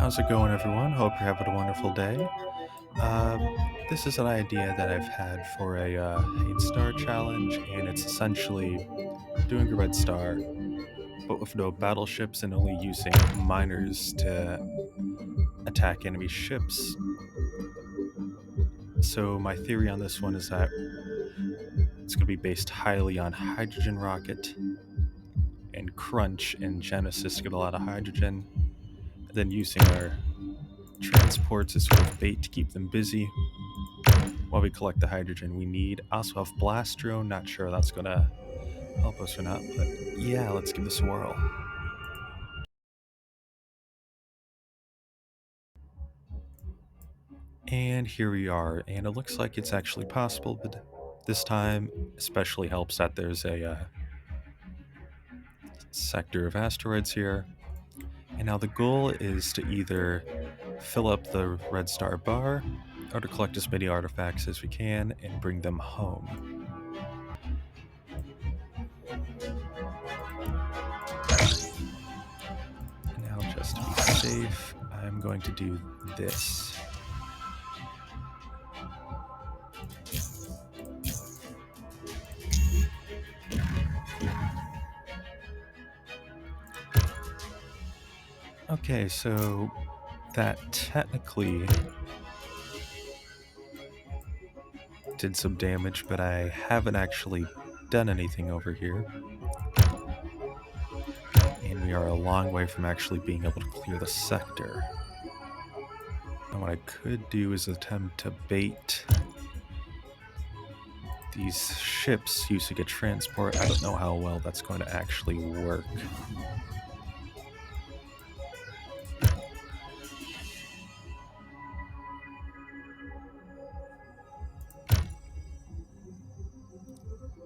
How's it going, everyone? Hope you're having a wonderful day. Uh, this is an idea that I've had for a hate star challenge, and it's essentially doing a red star, but with no battleships and only using miners to attack enemy ships. So my theory on this one is that it's going to be based highly on hydrogen rocket and crunch and Genesis to get a lot of hydrogen, and then using our transports as sort of bait to keep them busy while we collect the hydrogen we need. I also have blast drone, not sure that's gonna help us or not, but yeah, let's give this a whirl. And here we are, and it looks like it's actually possible, but this time especially helps that there's a sector of asteroids here. And now the goal is to either fill up the red star bar or to collect as many artifacts as we can and bring them home. Now, just to be safe, I'm going to do this. Okay, so that technically did some damage, but I haven't actually done anything over here. And we are a long way from actually being able to clear the sector. And what I could do is attempt to bait these ships using a transport. I don't know how well that's going to actually work.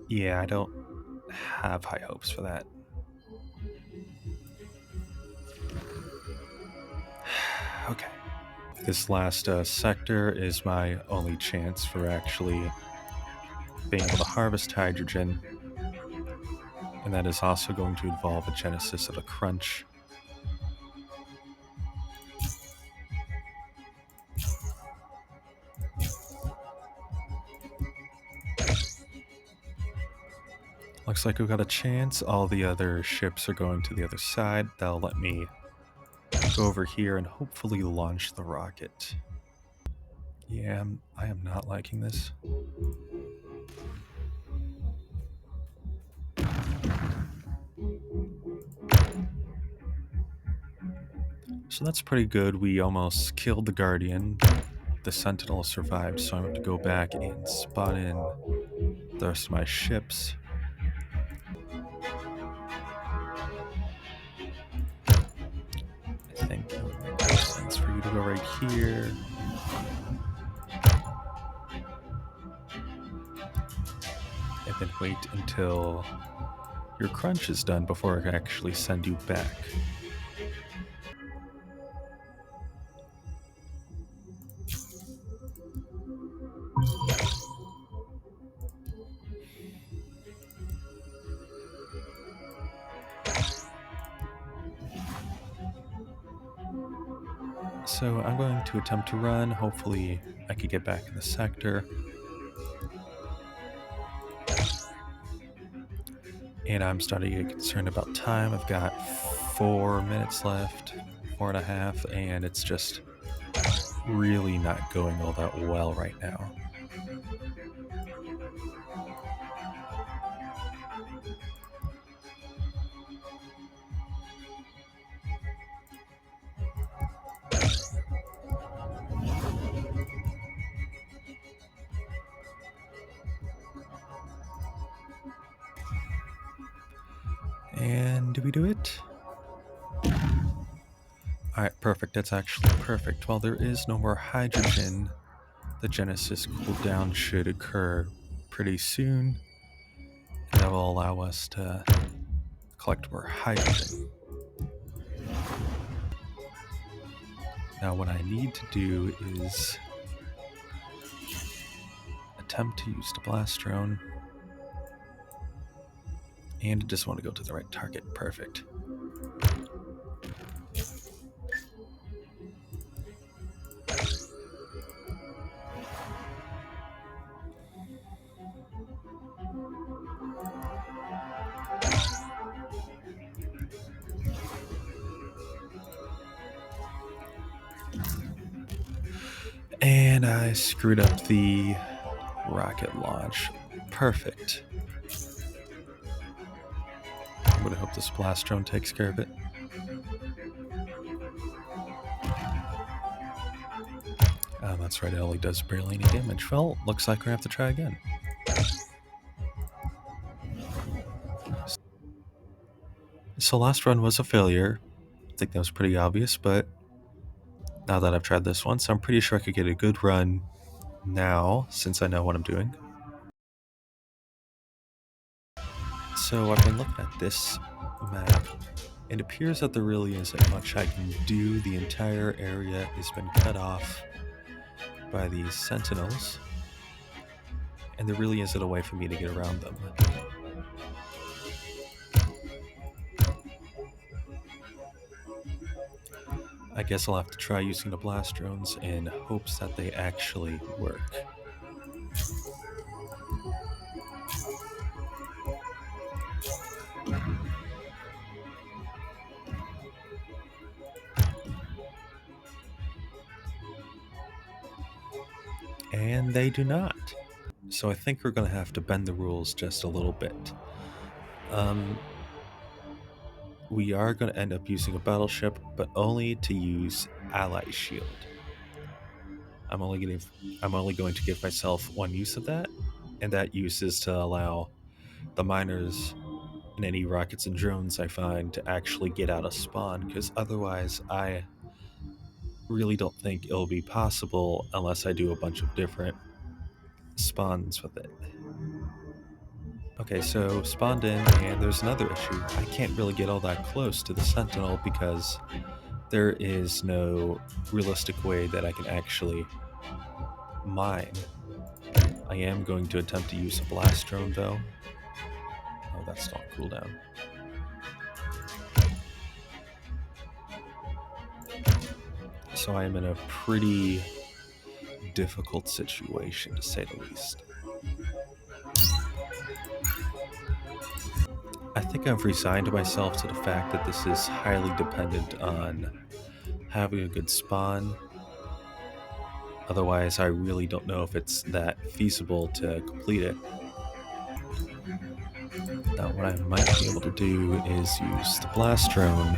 Yeah, I don't have high hopes for that. Okay. This last sector is my only chance for actually being able to harvest hydrogen. And that is also going to involve a genesis of a crunch. Looks like we've got a chance. All the other ships are going to the other side. That'll let me go over here and hopefully launch the rocket. Yeah, I am not liking this. So that's pretty good. We almost killed the Guardian. The Sentinel survived, so I'm going to go back and spot in the rest of my ships. I think it would make more sense for you to go right here. And then wait until your crunch is done before I actually send you back. So I'm going to attempt to run. Hopefully I could get back in the sector. And I'm starting to get concerned about time. I've got 4 minutes left, 4.5, and it's just really not going all that well right now. And do we do it? Alright, perfect. That's actually perfect. While there is no more hydrogen, the Genesis cooldown should occur pretty soon. And that will allow us to collect more hydrogen. Now what I need to do is attempt to use the blast drone. And I just want to go to the right target. Perfect. And I screwed up the rocket launch. Perfect. I'm gonna hope this blast drone takes care of it. Oh, that's right, it only does barely any damage. Well, looks like we're gonna have to try again. So last run was a failure. I think that was pretty obvious, but now that I've tried this once, I'm pretty sure I could get a good run now, since I know what I'm doing. So I've been looking at this map. It appears that there really isn't much I can do. The entire area has been cut off by these sentinels, and there really isn't a way for me to get around them. I guess I'll have to try using the blast drones in hopes that they actually work. And they do not. So I think we're going to have to bend the rules just a little bit. We are going to end up using a battleship, but only to use ally shield. I'm only going to give myself one use of that, and that use is to allow the miners and any rockets and drones I find to actually get out of spawn, because otherwise I really don't think it'll be possible unless I do a bunch of different spawns with it. Okay, so spawned in, and there's another issue. I can't really get all that close to the sentinel because there is no realistic way that I can actually mine. I am going to attempt to use a blast drone though. Oh, that's not cooldown. So I am in a pretty difficult situation, to say the least. I think I've resigned myself to the fact that this is highly dependent on having a good spawn. Otherwise, I really don't know if it's that feasible to complete it. Now, what I might be able to do is use the blast drone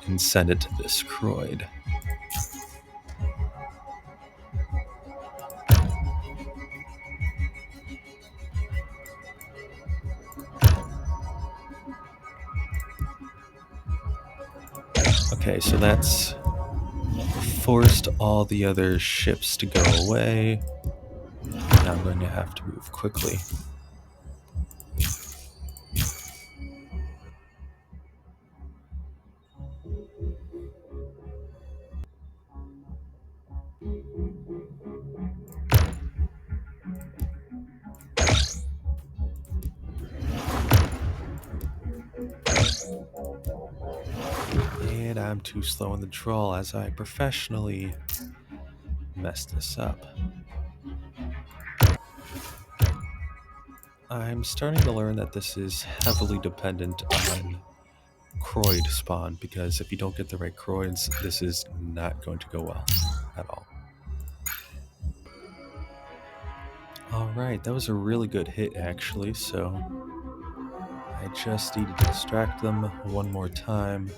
and send it to this Croyd. Okay, so that's forced all the other ships to go away. Now I'm going to have to move quickly. And I'm too slow in the draw as I professionally messed this up. I'm starting to learn that this is heavily dependent on Croyd spawn, because if you don't get the right Croyds, this is not going to go well at all. Alright, that was a really good hit actually, so I just needed to distract them one more time,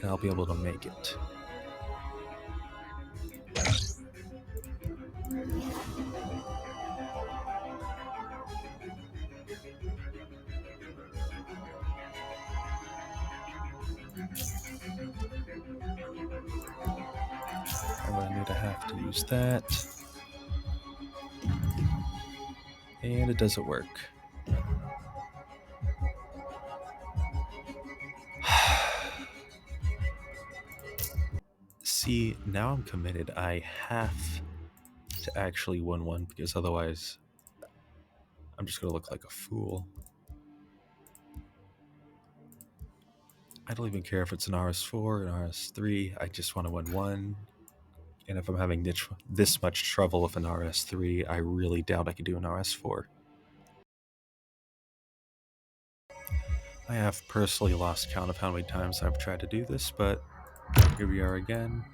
and I'll be able to make it. I'm going to need to have to use that. And it doesn't work. See, now I'm committed. I have to actually win one, because otherwise I'm just going to look like a fool. I don't even care if it's an RS4, an RS3. I just want to win one. And if I'm having this much trouble with an RS3, I really doubt I could do an RS4. I have personally lost count of how many times I've tried to do this, but here we are again.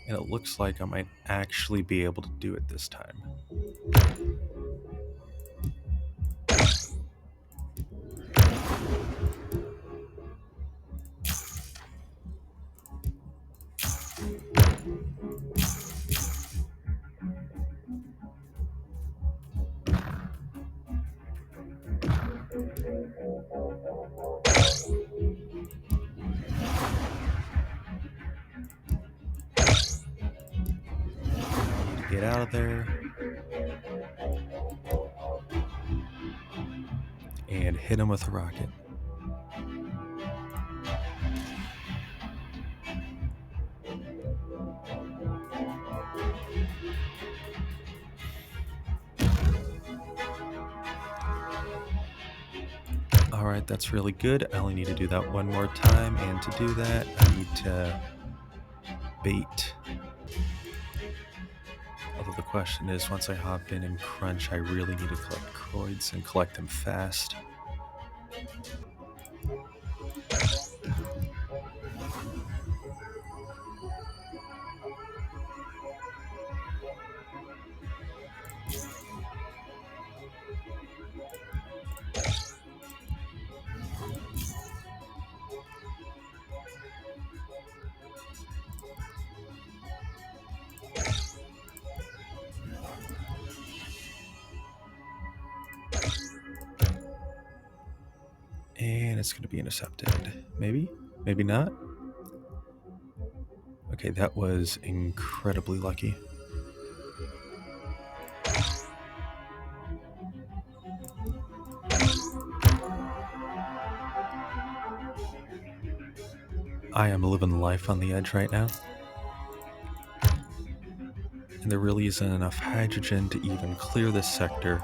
And it looks like I might actually be able to do it this time. Get out of there and hit him with a rocket. Alright, that's really good. I only need to do that one more time, and to do that, I need to bait. Although the question is, once I hop in and crunch, I really need to collect croids and collect them fast. And it's going to be intercepted. Maybe? Maybe not? Okay, that was incredibly lucky. I am living life on the edge right now. And there really isn't enough hydrogen to even clear this sector.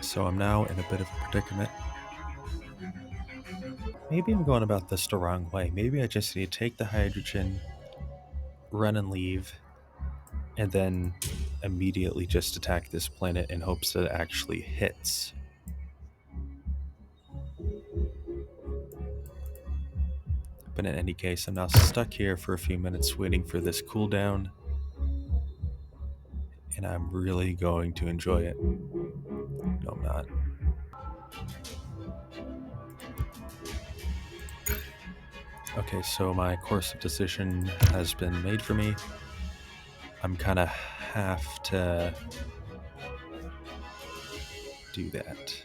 So I'm now in a bit of a predicament. Maybe I'm going about this the wrong way. Maybe I just need to take the hydrogen, run and leave, and then immediately just attack this planet in hopes that it actually hits. But in any case, I'm now stuck here for a few minutes waiting for this cooldown, and I'm really going to enjoy it. No, I'm not. Okay, so my course of decision has been made for me. I'm kind of have to do that.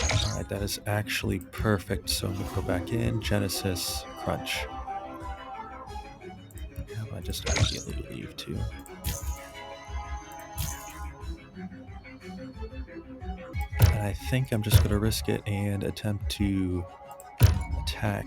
Alright, that is actually perfect. So I'm going to go back in, Genesis, Crunch. How about I just immediately leave too? And I think I'm just going to risk it and attempt to attack.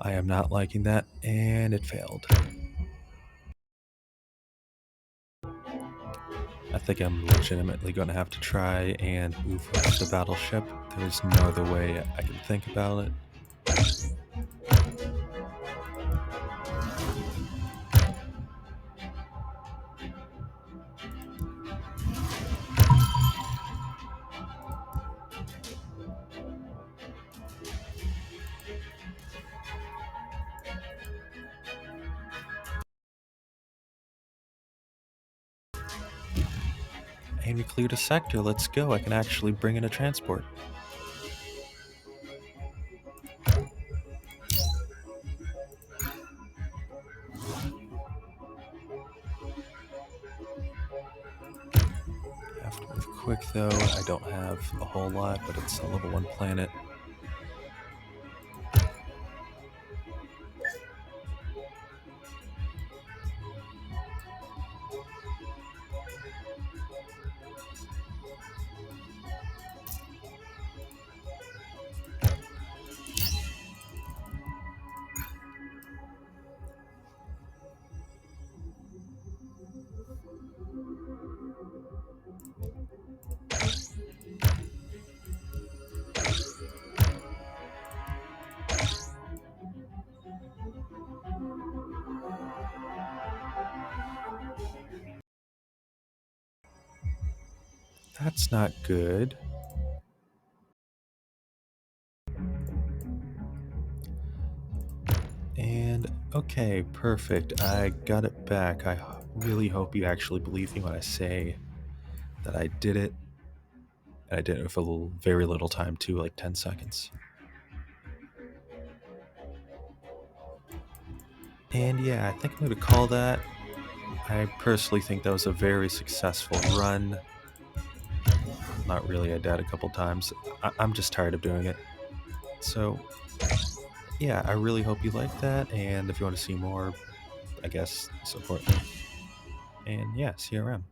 I am not liking that, and it failed. I think I'm legitimately going to have to try and move with the battleship. There is no other way I can think about it. And we cleared a sector. Let's go. I can actually bring in a transport. Have to move quick though. I don't have a whole lot, but it's a level 1 planet. That's not good. And okay, perfect. I got it back. I really hope you actually believe me when I say that I did it. And I did it with very little time too, like 10 seconds. And yeah, I think I'm going to call that. I personally think that was a very successful run. Not really, I died a couple times. I'm just tired of doing it. So, yeah, I really hope you like that. And if you want to see more, I guess support me. And yeah, see you around.